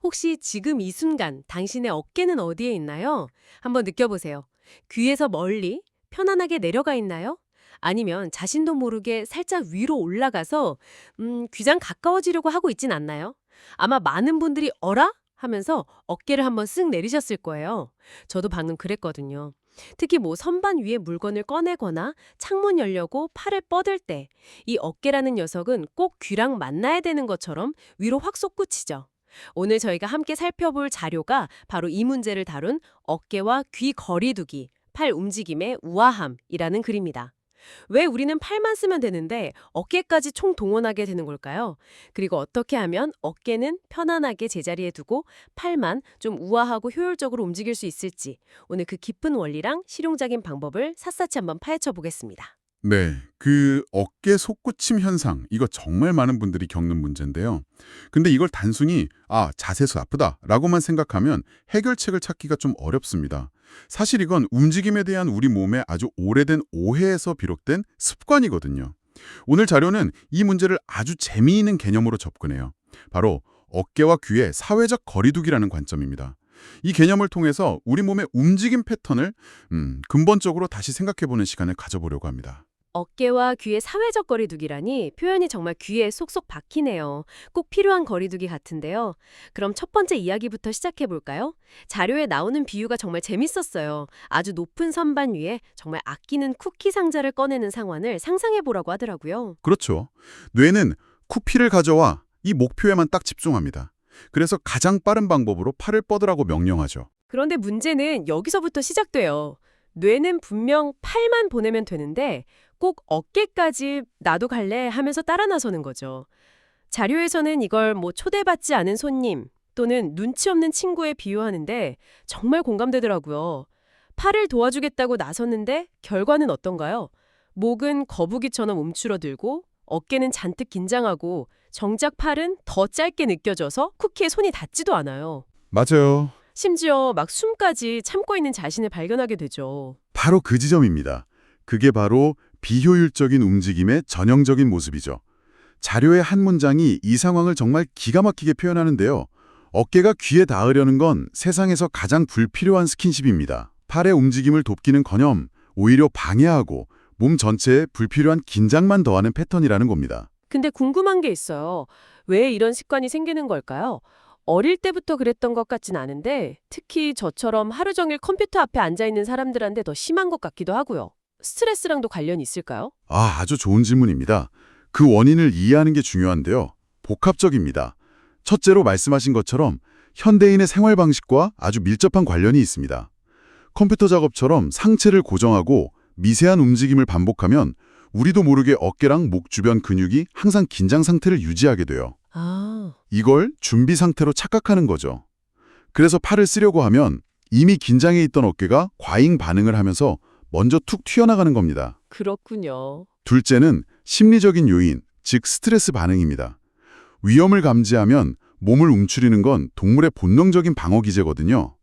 혹시 지금 이 순간 당신의 어깨는 어디에 있나요? 한번 느껴보세요. 귀에서 멀리, 편안하게 내려가 있나요? 아니면 자신도 모르게 살짝 위로 올라가서 귀장 가까워지려고 하고 있진 않나요? 아마 많은 분들이 어라? 하면서 어깨를 한번 쓱 내리셨을 거예요. 저도 방금 그랬거든요. 특히 뭐 선반 위에 물건을 꺼내거나 창문 열려고 팔을 뻗을 때 이 어깨라는 녀석은 꼭 귀랑 만나야 되는 것처럼 위로 확 솟구치죠. 오늘 저희가 함께 살펴볼 자료가 바로 이 문제를 다룬 어깨와 귀 거리두기, 팔 움직임의 우아함이라는 글입니다. 왜 우리는 팔만 쓰면 되는데 어깨까지 총동원하게 되는 걸까요? 그리고 어떻게 하면 어깨는 편안하게 제자리에 두고 팔만 좀 우아하고 효율적으로 움직일 수 있을지 오늘 그 깊은 원리랑 실용적인 방법을 샅샅이 한번 파헤쳐 보겠습니다. 네, 그 어깨 솟구침 현상, 이거 정말 많은 분들이 겪는 문제인데요. 근데 이걸 단순히 자세서 아프다라고만 생각하면 해결책을 찾기가 좀 어렵습니다. 사실 이건 움직임에 대한 우리 몸의 아주 오래된 오해에서 비롯된 습관이거든요. 오늘 자료는 이 문제를 아주 재미있는 개념으로 접근해요. 바로 어깨와 귀의 사회적 거리두기라는 관점입니다. 이 개념을 통해서 우리 몸의 움직임 패턴을 근본적으로 다시 생각해보는 시간을 가져보려고 합니다. 어깨와 귀의 사회적 거리두기라니 표현이 정말 귀에 쏙쏙 박히네요. 꼭 필요한 거리두기 같은데요. 그럼 첫 번째 이야기부터 시작해 볼까요? 자료에 나오는 비유가 정말 재밌었어요. 아주 높은 선반 위에 정말 아끼는 쿠키 상자를 꺼내는 상황을 상상해 보라고 하더라고요. 그렇죠. 뇌는 쿠피를 가져와 이 목표에만 딱 집중합니다. 그래서 가장 빠른 방법으로 팔을 뻗으라고 명령하죠. 그런데 문제는 여기서부터 시작돼요. 뇌는 분명 팔만 보내면 되는데 꼭 어깨까지 나도 갈래 하면서 따라 나서는 거죠. 자료에서는 이걸 뭐 초대받지 않은 손님 또는 눈치 없는 친구에 비유하는데 정말 공감되더라고요. 팔을 도와주겠다고 나섰는데 결과는 어떤가요? 목은 거북이처럼 움츠러들고 어깨는 잔뜩 긴장하고 정작 팔은 더 짧게 느껴져서 쿠키에 손이 닿지도 않아요. 맞아요. 심지어 막 숨까지 참고 있는 자신을 발견하게 되죠. 바로 그 지점입니다. 그게 바로 비효율적인 움직임의 전형적인 모습이죠. 자료의 한 문장이 이 상황을 정말 기가 막히게 표현하는데요. 어깨가 귀에 닿으려는 건 세상에서 가장 불필요한 스킨십입니다. 팔의 움직임을 돕기는커녕 오히려 방해하고 몸 전체에 불필요한 긴장만 더하는 패턴이라는 겁니다. 근데 궁금한 게 있어요. 왜 이런 습관이 생기는 걸까요? 어릴 때부터 그랬던 것 같진 않은데 특히 저처럼 하루 종일 컴퓨터 앞에 앉아있는 사람들한테 더 심한 것 같기도 하고요. 스트레스랑도 관련이 있을까요? 아주 좋은 질문입니다. 그 원인을 이해하는 게 중요한데요. 복합적입니다. 첫째로 말씀하신 것처럼 현대인의 생활 방식과 아주 밀접한 관련이 있습니다. 컴퓨터 작업처럼 상체를 고정하고 미세한 움직임을 반복하면 우리도 모르게 어깨랑 목 주변 근육이 항상 긴장 상태를 유지하게 돼요. 아, 이걸 준비 상태로 착각하는 거죠. 그래서 팔을 쓰려고 하면 이미 긴장해 있던 어깨가 과잉 반응을 하면서 먼저 툭 튀어나가는 겁니다. 그렇군요. 둘째는 심리적인 요인, 즉 스트레스 반응입니다. 위험을 감지하면 몸을 움츠리는 건 동물의 본능적인 방어 기제거든요.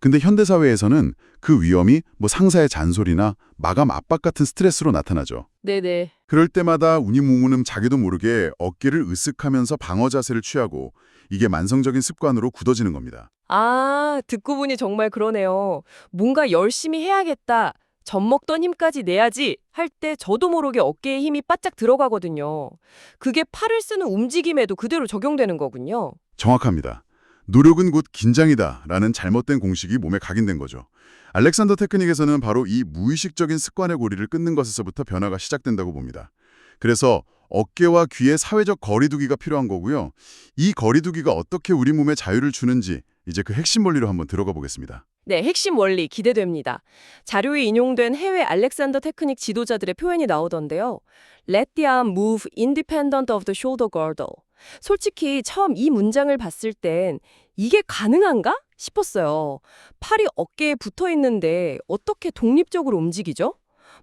근데 현대사회에서는 그 위험이 상사의 잔소리나 마감 압박 같은 스트레스로 나타나죠. 네네. 그럴 때마다 우니뭉우는 자기도 모르게 어깨를 으쓱하면서 방어 자세를 취하고 이게 만성적인 습관으로 굳어지는 겁니다. 아, 듣고 보니 정말 그러네요. 뭔가 열심히 해야겠다. 젖먹던 힘까지 내야지 할 때 저도 모르게 어깨에 힘이 바짝 들어가거든요. 그게 팔을 쓰는 움직임에도 그대로 적용되는 거군요. 정확합니다. 노력은 곧 긴장이다 라는 잘못된 공식이 몸에 각인된 거죠. 알렉산더 테크닉에서는 바로 이 무의식적인 습관의 고리를 끊는 것에서부터 변화가 시작된다고 봅니다. 그래서 어깨와 귀의 사회적 거리두기가 필요한 거고요. 이 거리두기가 어떻게 우리 몸에 자유를 주는지 이제 그 핵심 원리로 한번 들어가 보겠습니다. 네, 핵심 원리 기대됩니다. 자료에 인용된 해외 알렉산더 테크닉 지도자들의 표현이 나오던데요. Let the arm move independent of the shoulder girdle. 솔직히 처음 이 문장을 봤을 땐 이게 가능한가 싶었어요. 팔이 어깨에 붙어 있는데 어떻게 독립적으로 움직이죠?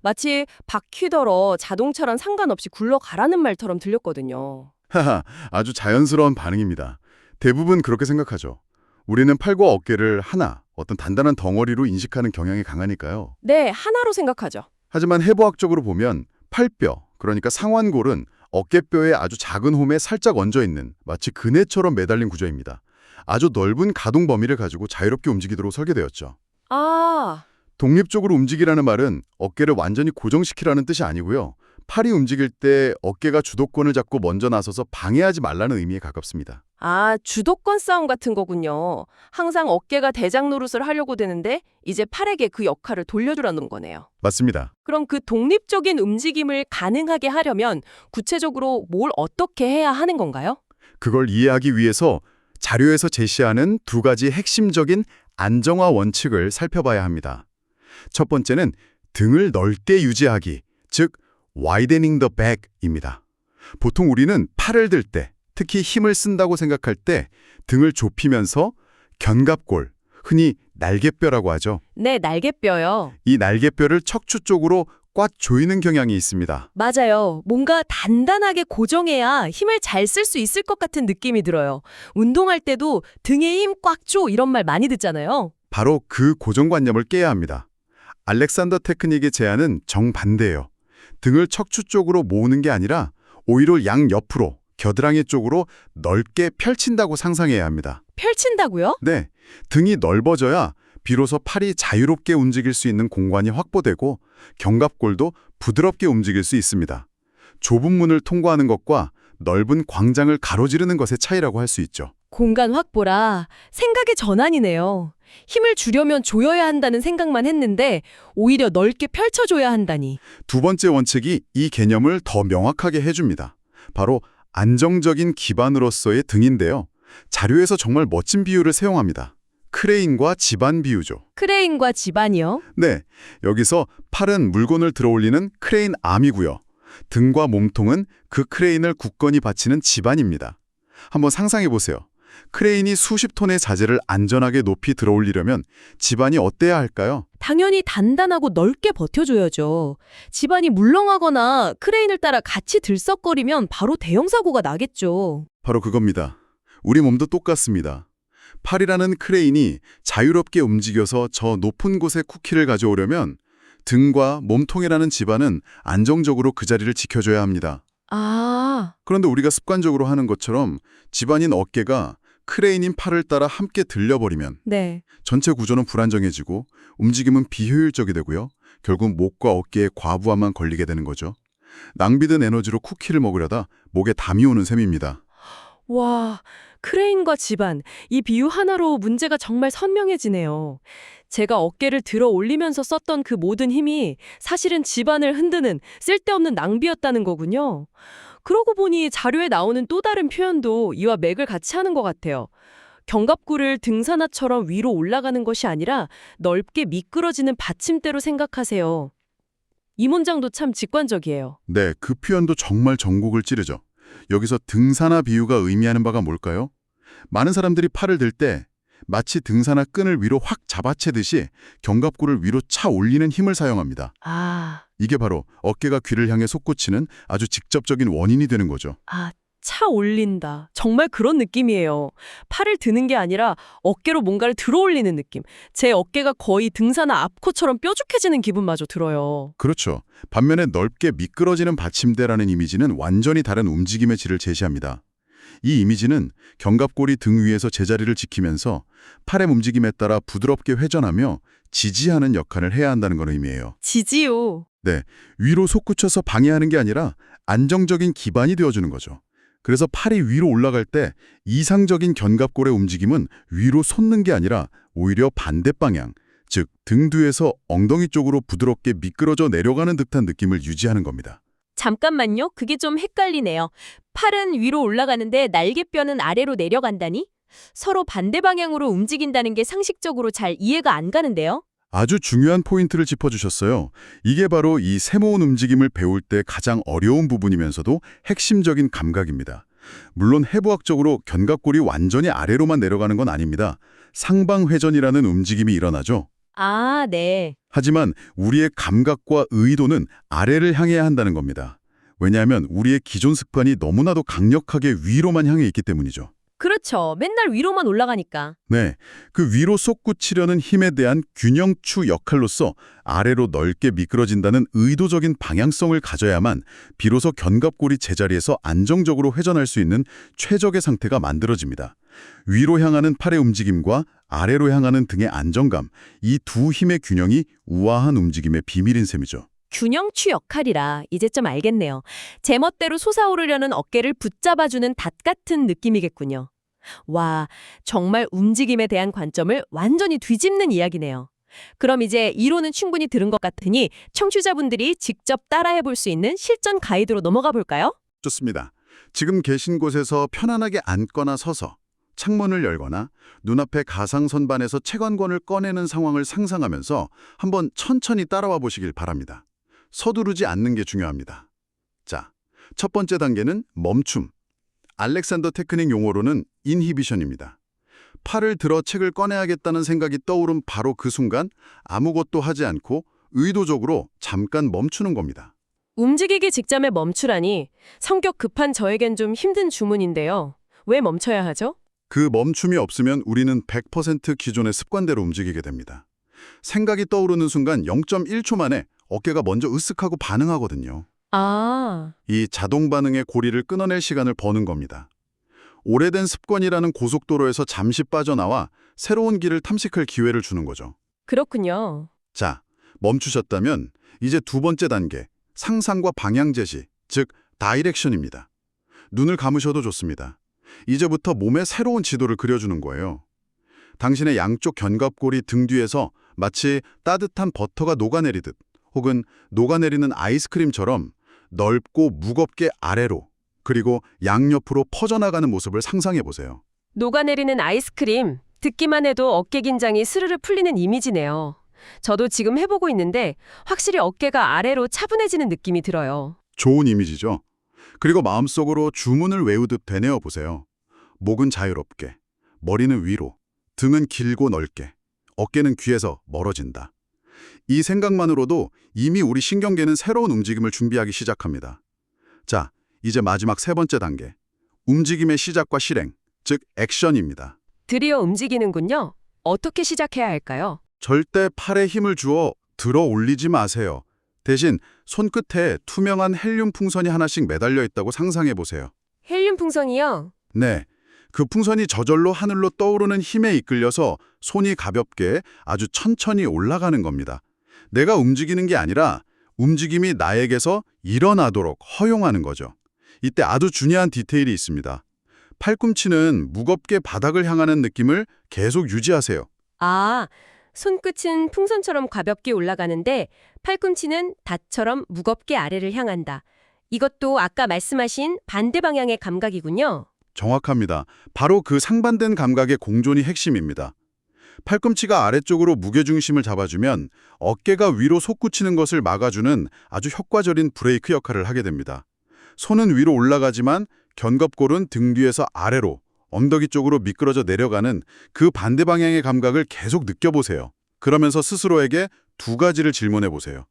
마치 바퀴더러 자동차랑 상관없이 굴러가라는 말처럼 들렸거든요. 하하, 아주 자연스러운 반응입니다. 대부분 그렇게 생각하죠. 우리는 팔과 어깨를 하나, 어떤 단단한 덩어리로 인식하는 경향이 강하니까요. 네, 하나로 생각하죠. 하지만 해부학적으로 보면 팔뼈, 그러니까 상완골은 어깨뼈의 아주 작은 홈에 살짝 얹어있는 마치 그네처럼 매달린 구조입니다. 아주 넓은 가동 범위를 가지고 자유롭게 움직이도록 설계되었죠. 아, 독립적으로 움직이라는 말은 어깨를 완전히 고정시키라는 뜻이 아니고요. 팔이 움직일 때 어깨가 주도권을 잡고 먼저 나서서 방해하지 말라는 의미에 가깝습니다. 주도권 싸움 같은 거군요. 항상 어깨가 대장 노릇을 하려고 되는데 이제 팔에게 그 역할을 돌려주라는 거네요. 맞습니다. 그럼 그 독립적인 움직임을 가능하게 하려면 구체적으로 뭘 어떻게 해야 하는 건가요? 그걸 이해하기 위해서 자료에서 제시하는 두 가지 핵심적인 안정화 원칙을 살펴봐야 합니다. 첫 번째는 등을 넓게 유지하기, 즉 widening the back입니다. 보통 우리는 팔을 들 때, 특히 힘을 쓴다고 생각할 때 등을 좁히면서 견갑골, 흔히 날개뼈라고 하죠. 네, 날개뼈요. 이 날개뼈를 척추 쪽으로 꽉 조이는 경향이 있습니다. 맞아요. 뭔가 단단하게 고정해야 힘을 잘 쓸 수 있을 것 같은 느낌이 들어요. 운동할 때도 등에 힘 꽉 줘 이런 말 많이 듣잖아요. 바로 그 고정관념을 깨야 합니다. 알렉산더 테크닉의 제안은 정반대예요. 등을 척추 쪽으로 모으는 게 아니라 오히려 양옆으로, 겨드랑이 쪽으로 넓게 펼친다고 상상해야 합니다. 펼친다고요? 네, 등이 넓어져야 비로소 팔이 자유롭게 움직일 수 있는 공간이 확보되고 견갑골도 부드럽게 움직일 수 있습니다. 좁은 문을 통과하는 것과 넓은 광장을 가로지르는 것의 차이라고 할 수 있죠. 공간 확보라 생각의 전환이네요. 힘을 주려면 조여야 한다는 생각만 했는데 오히려 넓게 펼쳐줘야 한다니. 두 번째 원칙이 이 개념을 더 명확하게 해줍니다. 바로 안정적인 기반으로서의 등인데요. 자료에서 정말 멋진 비유를 사용합니다. 크레인과 지반 비유죠. 크레인과 지반이요? 네, 여기서 팔은 물건을 들어올리는 크레인 암이고요. 등과 몸통은 그 크레인을 굳건히 받치는 지반입니다. 한번 상상해 보세요. 크레인이 수십 톤의 자재를 안전하게 높이 들어올리려면 지반이 어때야 할까요? 당연히 단단하고 넓게 버텨줘야죠. 지반이 물렁하거나 크레인을 따라 같이 들썩거리면 바로 대형 사고가 나겠죠. 바로 그겁니다. 우리 몸도 똑같습니다. 팔이라는 크레인이 자유롭게 움직여서 저 높은 곳에 쿠키를 가져오려면 등과 몸통이라는 지반은 안정적으로 그 자리를 지켜줘야 합니다. 아, 그런데 우리가 습관적으로 하는 것처럼 지반인 어깨가 크레인인 팔을 따라 함께 들려버리면 네. 전체 구조는 불안정해지고 움직임은 비효율적이 되고요. 결국 목과 어깨에 과부하만 걸리게 되는 거죠. 낭비된 에너지로 쿠키를 먹으려다 목에 담이 오는 셈입니다. 와, 크레인과 지반, 이 비유 하나로 문제가 정말 선명해지네요. 제가 어깨를 들어 올리면서 썼던 그 모든 힘이 사실은 지반을 흔드는 쓸데없는 낭비였다는 거군요. 그러고 보니 자료에 나오는 또 다른 표현도 이와 맥을 같이 하는 것 같아요. 견갑골을 등산화처럼 위로 올라가는 것이 아니라 넓게 미끄러지는 받침대로 생각하세요. 이 문장도 참 직관적이에요. 네, 그 표현도 정말 전곡을 찌르죠. 여기서 등산화 비유가 의미하는 바가 뭘까요? 많은 사람들이 팔을 들 때 마치 등산화 끈을 위로 확 잡아채듯이 견갑골을 위로 차 올리는 힘을 사용합니다. 아, 이게 바로 어깨가 귀를 향해 솟구치는 아주 직접적인 원인이 되는 거죠. 차 올린다. 정말 그런 느낌이에요. 팔을 드는 게 아니라 어깨로 뭔가를 들어 올리는 느낌. 제 어깨가 거의 등산화 앞코처럼 뾰족해지는 기분마저 들어요. 그렇죠. 반면에 넓게 미끄러지는 받침대라는 이미지는 완전히 다른 움직임의 질을 제시합니다. 이 이미지는 견갑골이 등 위에서 제자리를 지키면서 팔의 움직임에 따라 부드럽게 회전하며 지지하는 역할을 해야 한다는 걸 의미해요. 지지요. 네, 위로 솟구쳐서 방해하는 게 아니라 안정적인 기반이 되어주는 거죠. 그래서 팔이 위로 올라갈 때 이상적인 견갑골의 움직임은 위로 솟는 게 아니라 오히려 반대 방향, 즉 등 뒤에서 엉덩이 쪽으로 부드럽게 미끄러져 내려가는 듯한 느낌을 유지하는 겁니다. 잠깐만요. 그게 좀 헷갈리네요. 팔은 위로 올라가는데 날개뼈는 아래로 내려간다니? 서로 반대 방향으로 움직인다는 게 상식적으로 잘 이해가 안 가는데요. 아주 중요한 포인트를 짚어주셨어요. 이게 바로 이 세모운 움직임을 배울 때 가장 어려운 부분이면서도 핵심적인 감각입니다. 물론 해부학적으로 견갑골이 완전히 아래로만 내려가는 건 아닙니다. 상방회전이라는 움직임이 일어나죠. 아, 네. 하지만 우리의 감각과 의도는 아래를 향해야 한다는 겁니다. 왜냐하면 우리의 기존 습관이 너무나도 강력하게 위로만 향해 있기 때문이죠. 그렇죠. 맨날 위로만 올라가니까. 네, 그 위로 솟구치려는 힘에 대한 균형추 역할로서 아래로 넓게 미끄러진다는 의도적인 방향성을 가져야만 비로소 견갑골이 제자리에서 안정적으로 회전할 수 있는 최적의 상태가 만들어집니다. 위로 향하는 팔의 움직임과 아래로 향하는 등의 안정감, 이 두 힘의 균형이 우아한 움직임의 비밀인 셈이죠. 균형추 역할이라 이제 좀 알겠네요. 제멋대로 솟아오르려는 어깨를 붙잡아주는 닷 같은 느낌이겠군요. 와, 정말 움직임에 대한 관점을 완전히 뒤집는 이야기네요. 그럼 이제 이론은 충분히 들은 것 같으니 청취자분들이 직접 따라해볼 수 있는 실전 가이드로 넘어가 볼까요? 좋습니다. 지금 계신 곳에서 편안하게 앉거나 서서 창문을 열거나 눈앞에 가상 선반에서 책 한 권을 꺼내는 상황을 상상하면서 한번 천천히 따라와 보시길 바랍니다. 서두르지 않는 게 중요합니다. 자, 첫 번째 단계는 멈춤. 알렉산더 테크닉 용어로는 인히비션입니다. 팔을 들어 책을 꺼내야겠다는 생각이 떠오른 바로 그 순간 아무것도 하지 않고 의도적으로 잠깐 멈추는 겁니다. 움직이기 직전에 멈추라니 성격 급한 저에겐 좀 힘든 주문인데요. 왜 멈춰야 하죠? 그 멈춤이 없으면 우리는 100% 기존의 습관대로 움직이게 됩니다. 생각이 떠오르는 순간 0.1초 만에 어깨가 먼저 으쓱하고 반응하거든요. 아, 이 자동 반응의 고리를 끊어낼 시간을 버는 겁니다. 오래된 습관이라는 고속도로에서 잠시 빠져나와 새로운 길을 탐색할 기회를 주는 거죠. 그렇군요. 자, 멈추셨다면 이제 두 번째 단계, 상상과 방향 제시, 즉 다이렉션입니다. 눈을 감으셔도 좋습니다. 이제부터 몸에 새로운 지도를 그려주는 거예요. 당신의 양쪽 견갑골이 등 뒤에서 마치 따뜻한 버터가 녹아내리듯 혹은 녹아내리는 아이스크림처럼 넓고 무겁게 아래로 그리고 양옆으로 퍼져나가는 모습을 상상해 보세요. 녹아내리는 아이스크림, 듣기만 해도 어깨 긴장이 스르르 풀리는 이미지네요. 저도 지금 해보고 있는데 확실히 어깨가 아래로 차분해지는 느낌이 들어요. 좋은 이미지죠? 그리고 마음속으로 주문을 외우듯 되뇌어 보세요. 목은 자유롭게, 머리는 위로, 등은 길고 넓게, 어깨는 귀에서 멀어진다. 이 생각만으로도 이미 우리 신경계는 새로운 움직임을 준비하기 시작합니다. 자, 이제 마지막 세 번째 단계. 움직임의 시작과 실행, 즉 액션입니다. 드디어 움직이는군요. 어떻게 시작해야 할까요? 절대 팔에 힘을 주어 들어 올리지 마세요. 대신 손끝에 투명한 헬륨 풍선이 하나씩 매달려 있다고 상상해 보세요. 헬륨 풍선이요? 네, 그 풍선이 저절로 하늘로 떠오르는 힘에 이끌려서 손이 가볍게 아주 천천히 올라가는 겁니다. 내가 움직이는 게 아니라 움직임이 나에게서 일어나도록 허용하는 거죠. 이때 아주 중요한 디테일이 있습니다. 팔꿈치는 무겁게 바닥을 향하는 느낌을 계속 유지하세요. 아, 손끝은 풍선처럼 가볍게 올라가는데 팔꿈치는 닷처럼 무겁게 아래를 향한다. 이것도 아까 말씀하신 반대 방향의 감각이군요. 정확합니다. 바로 그 상반된 감각의 공존이 핵심입니다. 팔꿈치가 아래쪽으로 무게중심을 잡아주면 어깨가 위로 솟구치는 것을 막아주는 아주 효과적인 브레이크 역할을 하게 됩니다. 손은 위로 올라가지만 견갑골은 등 뒤에서 아래로 엉덩이 쪽으로 미끄러져 내려가는 그 반대 방향의 감각을 계속 느껴보세요. 그러면서 스스로에게 두 가지를 질문해 보세요.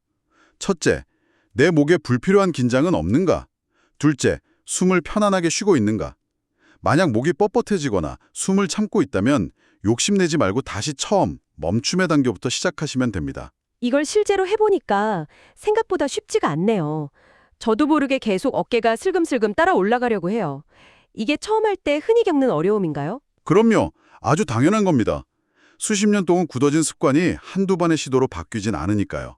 첫째, 내 목에 불필요한 긴장은 없는가? 둘째, 숨을 편안하게 쉬고 있는가? 만약 목이 뻣뻣해지거나 숨을 참고 있다면 욕심내지 말고 다시 처음 멈춤의 단계부터 시작하시면 됩니다. 이걸 실제로 해보니까 생각보다 쉽지가 않네요. 저도 모르게 계속 어깨가 슬금슬금 따라 올라가려고 해요. 이게 처음 할 때 흔히 겪는 어려움인가요? 그럼요. 아주 당연한 겁니다. 수십 년 동안 굳어진 습관이 한두 번의 시도로 바뀌진 않으니까요.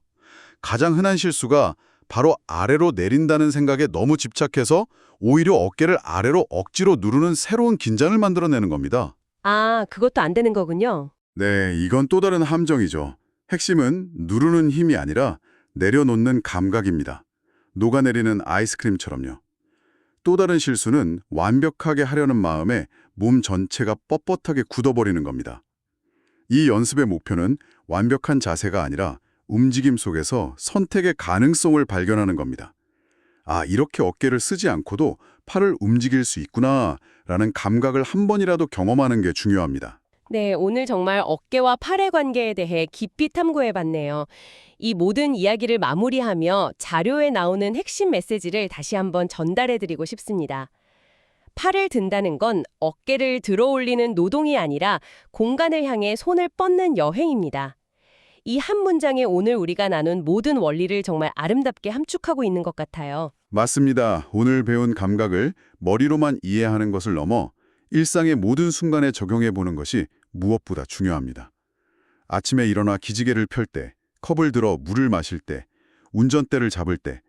가장 흔한 실수가 바로 아래로 내린다는 생각에 너무 집착해서 오히려 어깨를 아래로 억지로 누르는 새로운 긴장을 만들어내는 겁니다. 아, 그것도 안 되는 거군요. 네, 이건 또 다른 함정이죠. 핵심은 누르는 힘이 아니라 내려놓는 감각입니다. 녹아내리는 아이스크림처럼요. 또 다른 실수는 완벽하게 하려는 마음에 몸 전체가 뻣뻣하게 굳어버리는 겁니다. 이 연습의 목표는 완벽한 자세가 아니라 움직임 속에서 선택의 가능성을 발견하는 겁니다. 아, 이렇게 어깨를 쓰지 않고도 팔을 움직일 수 있구나라는 감각을 한 번이라도 경험하는 게 중요합니다. 네, 오늘 정말 어깨와 팔의 관계에 대해 깊이 탐구해봤네요. 이 모든 이야기를 마무리하며 자료에 나오는 핵심 메시지를 다시 한번 전달해드리고 싶습니다. 팔을 든다는 건 어깨를 들어 올리는 노동이 아니라 공간을 향해 손을 뻗는 여행입니다. 이 한 문장에 오늘 우리가 나눈 모든 원리를 정말 아름답게 함축하고 있는 것 같아요. 맞습니다. 오늘 배운 감각을 머리로만 이해하는 것을 넘어 일상의 모든 순간에 적용해 보는 것이 무엇보다 중요합니다. 아침에 일어나 기지개를 펼 때, 컵을 들어 물을 마실 때, 운전대를 잡을 때,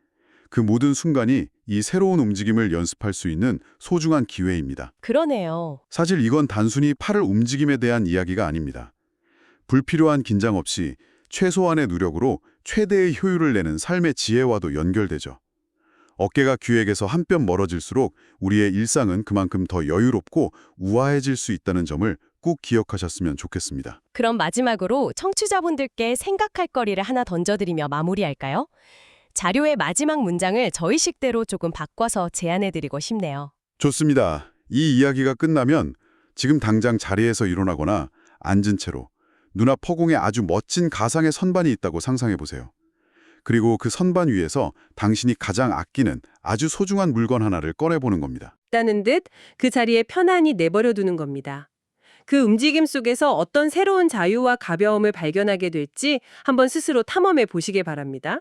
그 모든 순간이 이 새로운 움직임을 연습할 수 있는 소중한 기회입니다. 그러네요. 사실 이건 단순히 팔을 움직임에 대한 이야기가 아닙니다. 불필요한 긴장 없이 최소한의 노력으로 최대의 효율을 내는 삶의 지혜와도 연결되죠. 어깨가 귀에게서 한 뼘 멀어질수록 우리의 일상은 그만큼 더 여유롭고 우아해질 수 있다는 점을 꼭 기억하셨으면 좋겠습니다. 그럼 마지막으로 청취자분들께 생각할 거리를 하나 던져드리며 마무리할까요? 자료의 마지막 문장을 저희식대로 조금 바꿔서 제안해드리고 싶네요. 좋습니다. 이 이야기가 끝나면 지금 당장 자리에서 일어나거나 앉은 채로 눈앞 허공에 아주 멋진 가상의 선반이 있다고 상상해 보세요. 그리고 그 선반 위에서 당신이 가장 아끼는 아주 소중한 물건 하나를 꺼내보는 겁니다. 있다는 듯 그 자리에 편안히 내버려 두는 겁니다. 그 움직임 속에서 어떤 새로운 자유와 가벼움을 발견하게 될지 한번 스스로 탐험해 보시길 바랍니다.